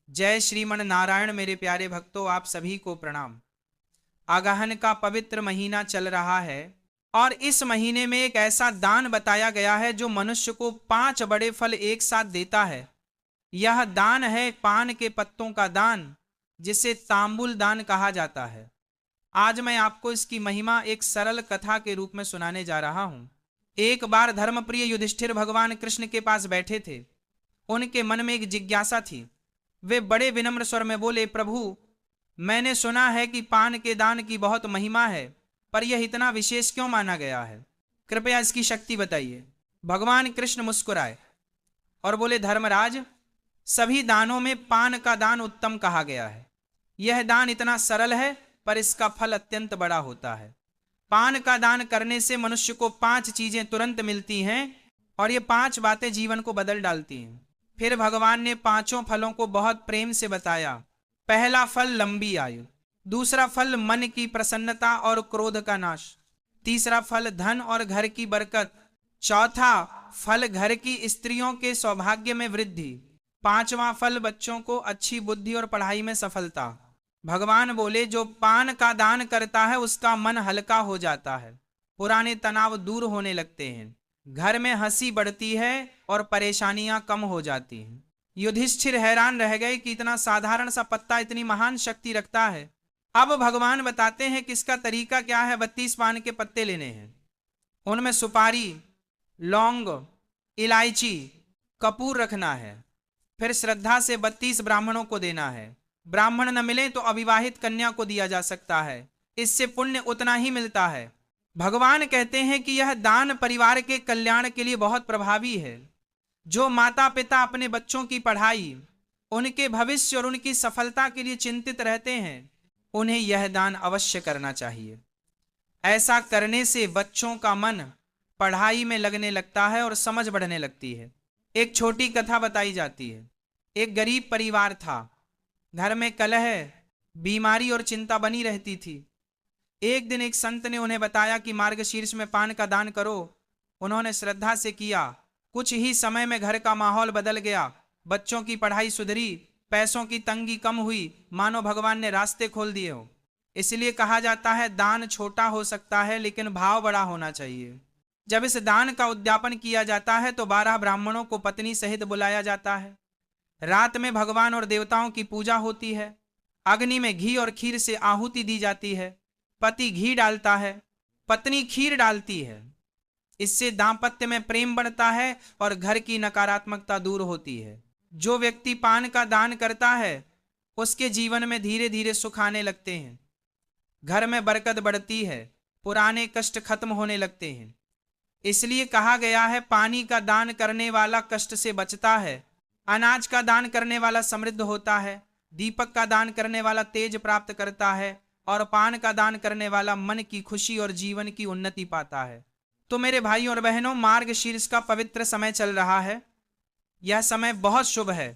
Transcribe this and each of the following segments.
जय श्रीमन नारायण। मेरे प्यारे भक्तों, आप सभी को प्रणाम। आगहन का पवित्र महीना चल रहा है और इस महीने में एक ऐसा दान बताया गया है जो मनुष्य को 5 बड़े फल एक साथ देता है। यह दान है पान के पत्तों का दान, जिसे तांबुल दान कहा जाता है। आज मैं आपको इसकी महिमा एक सरल कथा के रूप में सुनाने जा रहा हूं। एक बार धर्मप्रिय युधिष्ठिर भगवान कृष्ण के पास बैठे थे। उनके मन में एक जिज्ञासा थी। वे बड़े विनम्र स्वर में बोले, प्रभु, मैंने सुना है कि पान के दान की बहुत महिमा है, पर यह इतना विशेष क्यों माना गया है? कृपया इसकी शक्ति बताइए। भगवान कृष्ण मुस्कुराए और बोले, धर्मराज, सभी दानों में पान का दान उत्तम कहा गया है। यह दान इतना सरल है, पर इसका फल अत्यंत बड़ा होता है। पान का दान करने से मनुष्य को 5 चीजें तुरंत मिलती हैं और ये 5 बातें जीवन को बदल डालती हैं। फिर भगवान ने 5 फलों को बहुत प्रेम से बताया। पहला फल लंबी आयु, दूसरा फल मन की प्रसन्नता और क्रोध का नाश, तीसरा फल धन और घर की बरकत, चौथा फल घर की स्त्रियों के सौभाग्य में वृद्धि, पांचवा फल बच्चों को अच्छी बुद्धि और पढ़ाई में सफलता। भगवान बोले, जो पान का दान करता है उसका मन हल्का हो जाता है, पुराने तनाव दूर होने लगते हैं, घर में हंसी बढ़ती है और परेशानियां कम हो जाती हैं। युधिष्ठिर हैरान रह गए कि इतना साधारण सा पत्ता इतनी महान शक्ति रखता है। अब भगवान बताते हैं कि इसका तरीका क्या है। 32 पान के पत्ते लेने हैं, उनमें सुपारी, लौंग, इलायची, कपूर रखना है। फिर श्रद्धा से 32 ब्राह्मणों को देना है। ब्राह्मण न मिले तो अविवाहित कन्या को दिया जा सकता है, इससे पुण्य उतना ही मिलता है। भगवान कहते हैं कि यह दान परिवार के कल्याण के लिए बहुत प्रभावी है। जो माता पिता अपने बच्चों की पढ़ाई, उनके भविष्य और उनकी सफलता के लिए चिंतित रहते हैं, उन्हें यह दान अवश्य करना चाहिए। ऐसा करने से बच्चों का मन पढ़ाई में लगने लगता है और समझ बढ़ने लगती है। एक छोटी कथा बताई जाती है। एक गरीब परिवार था, घर में कलह, बीमारी और चिंता बनी रहती थी। एक दिन एक संत ने उन्हें बताया कि मार्गशीर्ष में पान का दान करो। उन्होंने श्रद्धा से किया। कुछ ही समय में घर का माहौल बदल गया। बच्चों की पढ़ाई सुधरी, पैसों की तंगी कम हुई, मानो भगवान ने रास्ते खोल दिए हो। इसलिए कहा जाता है, दान छोटा हो सकता है लेकिन भाव बड़ा होना चाहिए। जब इस दान का उद्यापन किया जाता है तो 12 ब्राह्मणों को पत्नी सहित बुलाया जाता है। रात में भगवान और देवताओं की पूजा होती है। अग्नि में घी और खीर से आहुति दी जाती है। पति घी डालता है, पत्नी खीर डालती है। इससे दाम्पत्य में प्रेम बढ़ता है और घर की नकारात्मकता दूर होती है। जो व्यक्ति पान का दान करता है उसके जीवन में धीरे धीरे सुख आने लगते हैं, घर में बरकत बढ़ती है, पुराने कष्ट खत्म होने लगते हैं। इसलिए कहा गया है, पानी का दान करने वाला कष्ट से बचता है, अनाज का दान करने वाला समृद्ध होता है, दीपक का दान करने वाला तेज प्राप्त करता है और पान का दान करने वाला मन की खुशी और जीवन की उन्नति पाता है। तो मेरे भाइयों और बहनों, मार्गशीर्ष का पवित्र समय चल रहा है। यह समय बहुत शुभ है।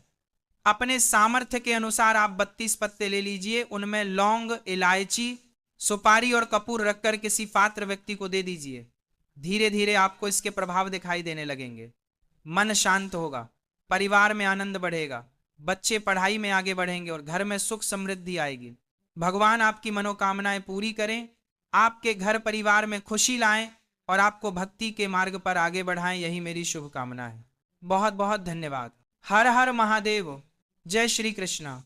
अपने सामर्थ्य के अनुसार आप 32 पत्ते ले लीजिए, उनमें लौंग, इलायची, सुपारी और कपूर रखकर किसी पात्र व्यक्ति को दे दीजिए। धीरे धीरे आपको इसके प्रभाव दिखाई देने लगेंगे। मन शांत होगा, परिवार में आनंद बढ़ेगा, बच्चे पढ़ाई में आगे बढ़ेंगे और घर में सुख समृद्धि आएगी। भगवान आपकी मनोकामनाएं पूरी करें, आपके घर परिवार में खुशी लाएं और आपको भक्ति के मार्ग पर आगे बढ़ाएं, यही मेरी शुभकामना है। बहुत बहुत धन्यवाद। हर हर महादेव। जय श्री कृष्णा।